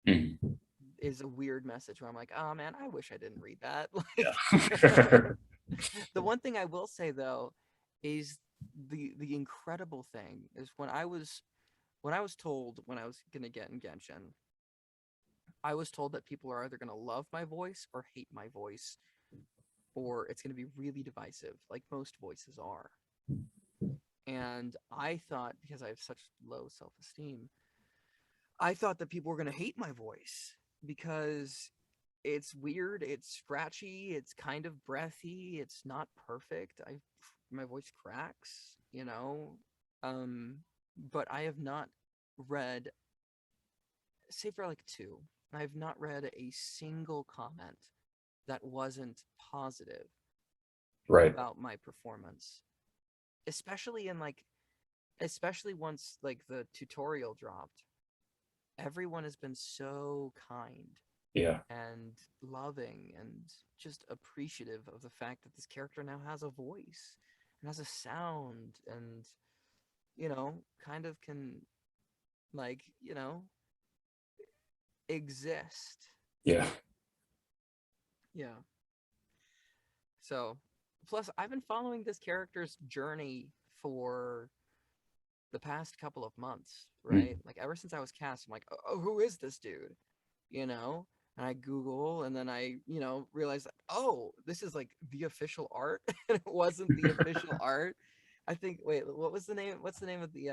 Mhm. is a weird message where I'm like, oh man, I wish I didn't read that. Like, Yeah. the one thing I will say though is the incredible thing is when I was told when I was gonna get in Genshin, I was told that people are either gonna love my voice or hate my voice, or it's gonna be really divisive, like most voices are. And I thought, because I have such low self esteem, I thought that people were going to hate my voice because it's weird, it's scratchy, it's kind of breathy, it's not perfect. My voice cracks, you know. Um but I have not read, say for like two, I have not read a single comment that wasn't positive Right. about my performance, especially in like especially once like the tutorial dropped. Everyone has been so kind Yeah. and loving and just appreciative of the fact that this character now has a voice and has a sound and kind of can, like, exist. Yeah. Yeah. So, plus I've been following this character's journey for the past couple of months, right? Mm. Like ever since I was cast, I'm like, oh, who is this dude? you know? And I Google and then I, realize that, oh, this is like the official art. And it wasn't the official art. I think, wait, what was the name? What's the name of the,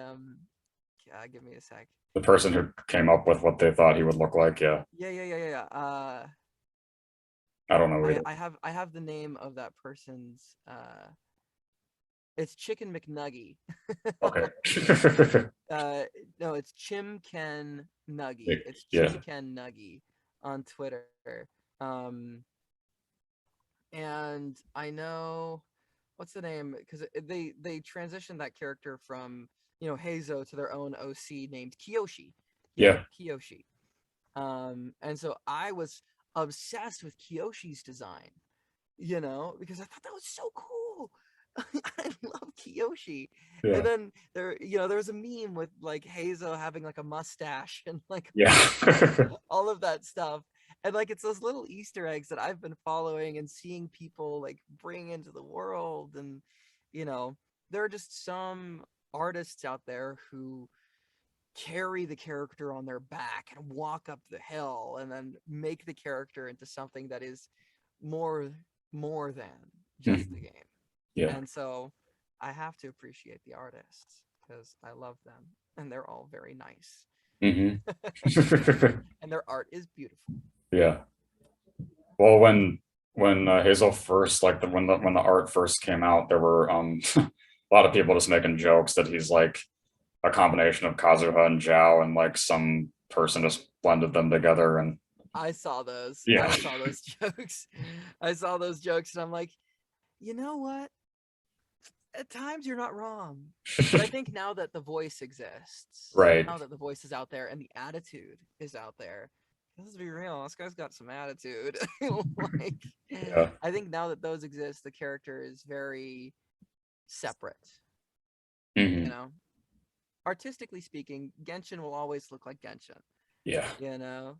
give me a sec. The person who came up with what they thought he would look like, yeah. Yeah. I don't know I, either. I have the name of that person's, it's Chicken McNuggy. Okay. uh, no, it's Chim Ken Nuggy. It's Yeah. Chim Ken Nuggy on Twitter. Um, and I know what's the name, because they transitioned that character from Heizou to their own OC named Kiyoshi. Yeah, Yeah. Kiyoshi. And so I was obsessed with Kiyoshi's design, because I thought that was so cool. I love Kiyoshi. And Yeah. then there was a meme with like Hazel having like a mustache and like Yeah. all of that stuff. And like it's those little Easter eggs that I've been following and seeing people like bring into the world. And you know, there are just some artists out there who carry the character on their back and walk up the hill and then make the character into something that is more more than just the Mhm. game. Yeah. And so I have to appreciate the artists because I love them and they're all very nice. Hmm. And their art is beautiful. Yeah. Well, when Hazel first like when the art first came out, there were a lot of people just making jokes that he's like a combination of Kazuha and Zhao, and like some person just blended them together. And I saw those. I yeah. saw those jokes. I saw those jokes and I'm like, you know what? At times you're not wrong. But I think now that the voice exists, Right. now that the voice is out there and the attitude is out there, let's be real, this guy's got some attitude. Like, Yeah. I think now that those exist, the character is very separate, you Hmm. know? Artistically speaking, Genshin will always look like Genshin, Yeah. you know?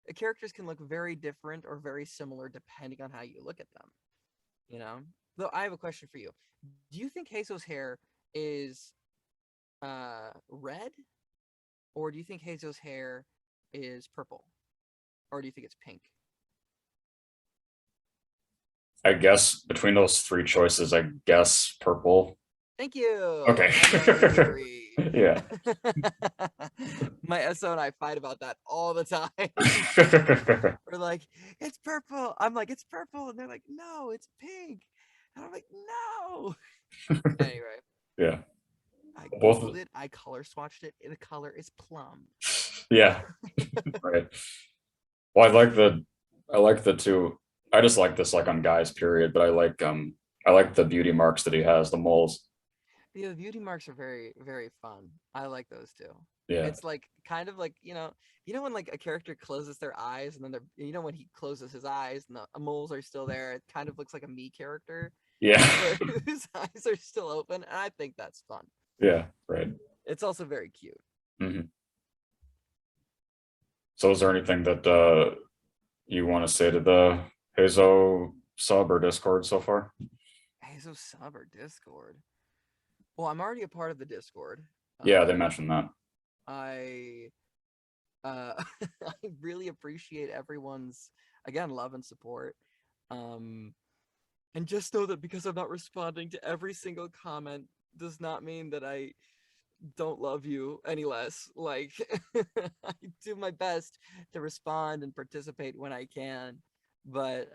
The characters can look very different or very similar depending on how you look at them, you know? Though I have a question for you. Do you think Hazel's hair is red, or do you think Hazel's hair is purple, or do you think it's pink? I guess between those three choices, I guess purple. Thank you. Okay. I know we agree. Yeah. My SO and I fight about that all the time. We're like, it's purple. I'm like, it's purple, and they're like, no, it's pink. And I'm like, no. Anyway, Yeah. I Both. googled it. I color swatched it. The color is plum. Yeah. Right. Well, I like the I like the two. I just like this like on guys period, but I like the beauty marks that he has, the moles. Yeah, the beauty marks are very, very fun. I like those too. Yeah. It's like kind of like, you know when like a character closes their eyes and then when he closes his eyes and the moles are still there, it kind of looks like a me character Yeah. where whose eyes are still open, and I think that's fun. Yeah, right. It's also very cute. Hmm. So is there anything that you want to say to the Hazo sub or Discord so far? Hazel sub or Discord? Well, I'm already a part of the Discord. Yeah, they mentioned that. I I really appreciate everyone's, again, love and support. Um, and just know that because I'm not responding to every single comment does not mean that I don't love you any less. Like, I do my best to respond and participate when I can, but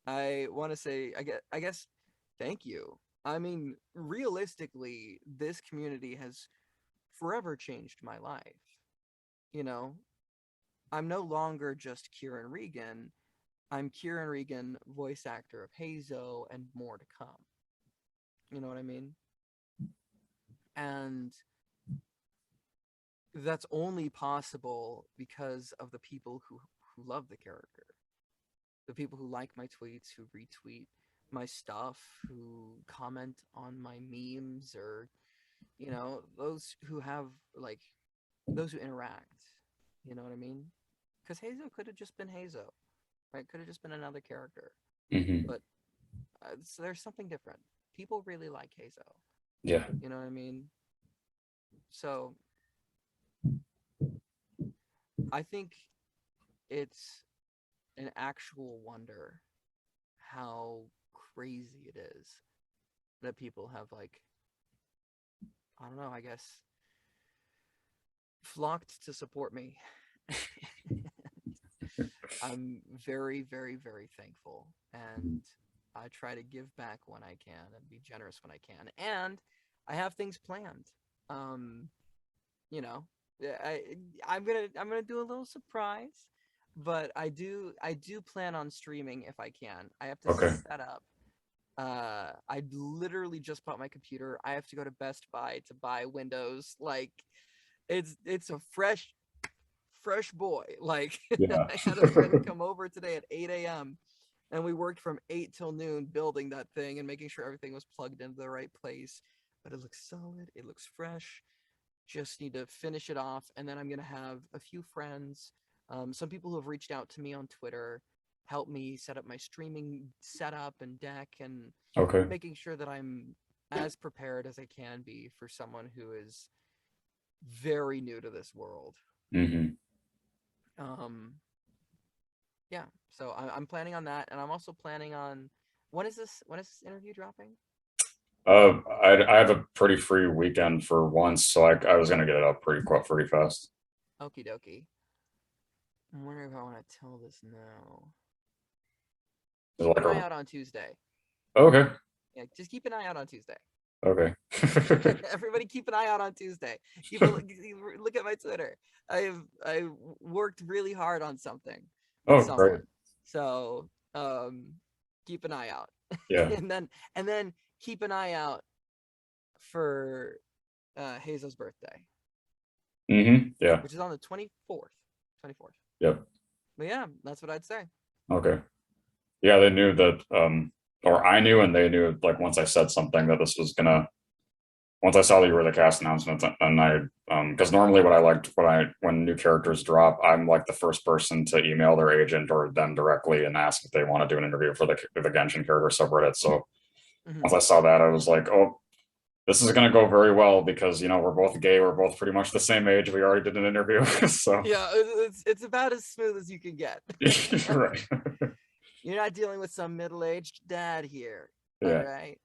I want to say, I guess, thank you. I mean, realistically, this community has forever changed my life. You know, I'm no longer just Kieran Regan. I'm Kieran Regan, voice actor of Heizou, and more to come. You know what I mean? And that's only possible because of the people who love the character, the people who like my tweets, who retweet my stuff, who comment on my memes, or those who have like those who interact. You know what I mean? Because Heizou could have just been Heizou, right? Could have just been another character, Hmm. but so there's something different. People really like Heizou. Yeah. You know what I mean? So I think it's an actual wonder how crazy it is that people have, like, I don't know, I guess, flocked to support me. I'm very, very, very thankful, and I try to give back when I can and be generous when I can. And I have things planned. Um, you know, yeah, I'm gonna do a little surprise, but I do plan on streaming if I can. I have to Okay. set up. I literally just bought my computer. I have to go to Best Buy to buy Windows. Like, it's a fresh boy. Like, Yeah. I had a friend come over today at 8 a.m. and we worked from 8 till noon building that thing and making sure everything was plugged into the right place. But it looks solid. It looks fresh. Just need to finish it off, and then I'm gonna have a few friends, some people who have reached out to me on Twitter, help me set up my streaming setup and deck, and Okay. making sure that I'm as prepared as I can be for someone who is very new to this world. Hmm. Um, yeah, so I'm planning on that, and I'm also planning on, when is this interview dropping? I have a pretty free weekend for once, so I was gonna get it up pretty fast. Okie dokie. I'm wondering if I want to tell this now. Is it Keep like an eye a out on Tuesday. okay, Yeah, just keep an eye out on Tuesday. okay. Everybody, keep an eye out on Tuesday. Keep a look at my Twitter. I worked really hard on something with Oh, great. someone, so keep an eye out, Yeah. and then keep an eye out for Hazel's birthday, Yeah. which is on the 24th. 24th. Yep. But yeah, that's what I'd say. Okay. Yeah, they knew that, or I knew, and they knew like once I said something that this was gonna. Once I saw that you were the cast announcement, and I, because normally what I liked when new characters drop, I'm like the first person to email their agent or them directly and ask if they want to do an interview for the Genshin character subreddit. So Hmm. once I saw that, I was like, oh, this is going to go very well because we're both gay, we're both pretty much the same age, we already did an interview. So Yeah, it's about as smooth as you can get. right. You're not dealing with some middle-aged dad here. All Yeah. right.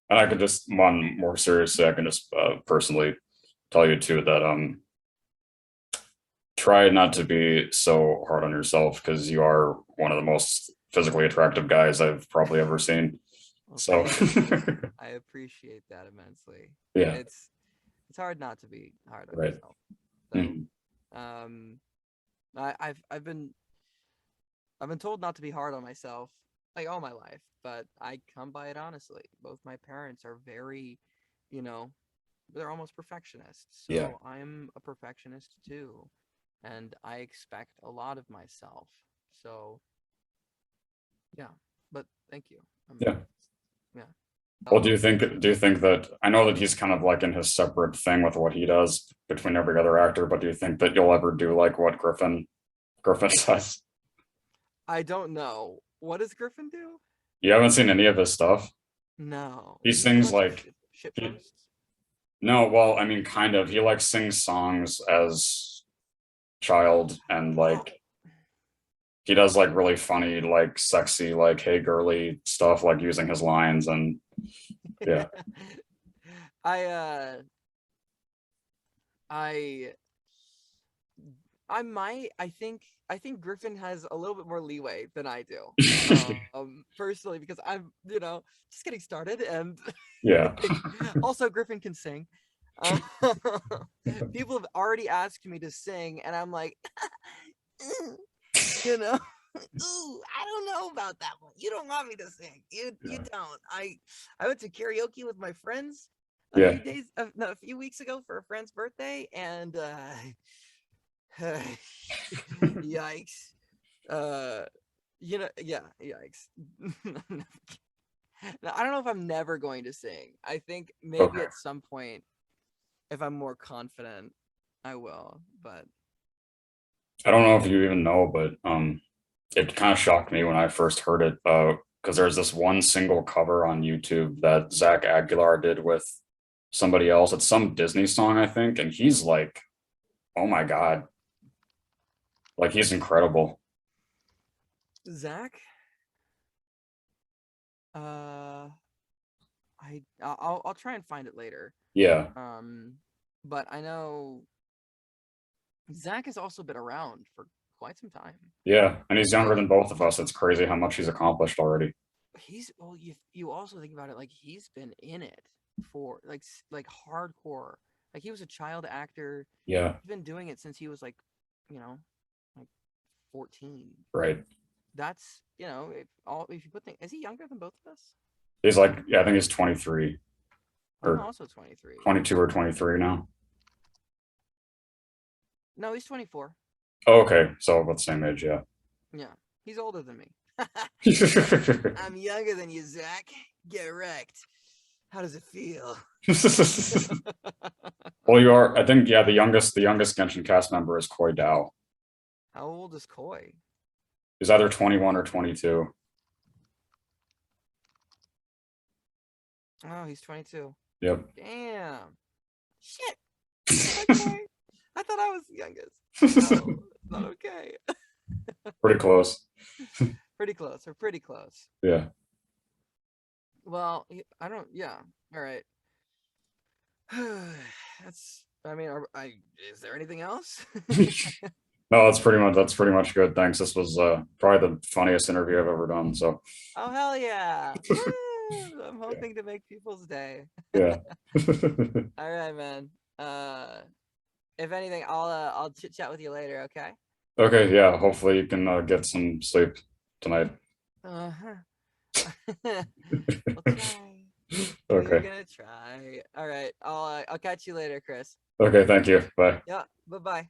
And I can just, one more seriously, I can just personally tell you too that try not to be so hard on yourself because you are one of the most physically attractive guys I've probably ever seen. Well, So thank you. I appreciate that immensely. yeah, It's hard not to be hard on right. yourself. So, Mhm. I've been told not to be hard on myself like all my life, but I come by it honestly. Both my parents are very, you know, they're almost perfectionists. Yeah. So I'm a perfectionist too, and I expect a lot of myself. So yeah, but thank you. Yeah. Yeah. Well, do you think that I know that he's kind of like in his separate thing with what he does between every other actor, but do you think that you'll ever do like what Griffin says? I don't know. What does Griffin do? You haven't seen any of his stuff? No. He Is he a sings bunch of like shit he, posts? no, well, I mean kind of. He like sings songs as child and Oh. like he does like really funny, like sexy, like hey girly stuff, like using his lines and yeah. I I I think Griffin has a little bit more leeway than I do. Personally, because I'm, just getting started, and Yeah. also Griffin can sing. Uh, People have already asked me to sing, and I'm like, you know, ooh, I don't know about that one. You don't want me to sing. You Yeah. don't. I went to karaoke with my friends a Yeah. few days, no, a few weeks ago for a friend's birthday, and yikes. Uh, yeah, yikes. Now, I don't know if I'm never going to sing. I think maybe Okay. at some point, if I'm more confident, I will. But I don't know if you even know, but it kind of shocked me when I first heard it. Because there's this one single cover on YouTube that Zach Aguilar did with somebody else. It's some Disney song, I think, and he's like, oh my God, like he's incredible. Zach, uh, I'll try and find it later. Yeah. Um, but I know Zach has also been around for quite some time. Yeah. And he's younger Like than both of us. It's crazy how much he's accomplished already. you also think about it, like he's been in it for like hardcore. Like he was a child actor. Yeah. He's been doing it since he was like, you know, like 14. Right. That's, if you put things, is he younger than both of us? He's like, yeah, I think he's 23 I'm or also 23. 22 or 23 now. No, he's 24. Oh, okay. So about the same age, yeah. Yeah, he's older than me. I'm younger than you, Zach. Get wrecked. How does it feel? Well, you are, I think, yeah, the youngest Genshin cast member is Koi Dao. How old is Koi? He's either 21 or 22. Oh, he's 22. Yep. Damn. Shit. Okay. I thought I was the youngest. No, it's not okay. Pretty close. Pretty close. We're pretty close. Yeah. Well, I don't. Yeah. All right. That's. I mean, is there anything else? No, that's pretty much good. Thanks. This was probably the funniest interview I've ever done. So Oh hell yeah! Woo! I'm yeah. hoping to make people's day. Yeah. All right, man. Uh, if anything, I'll chit chat with you later. Okay. Okay, yeah. Hopefully you can get some sleep tonight. Uh-huh. We'll try. We're Okay. gonna try. All right. I'll catch you later, Chris. Okay, thank you. Bye. Yeah. Bye bye.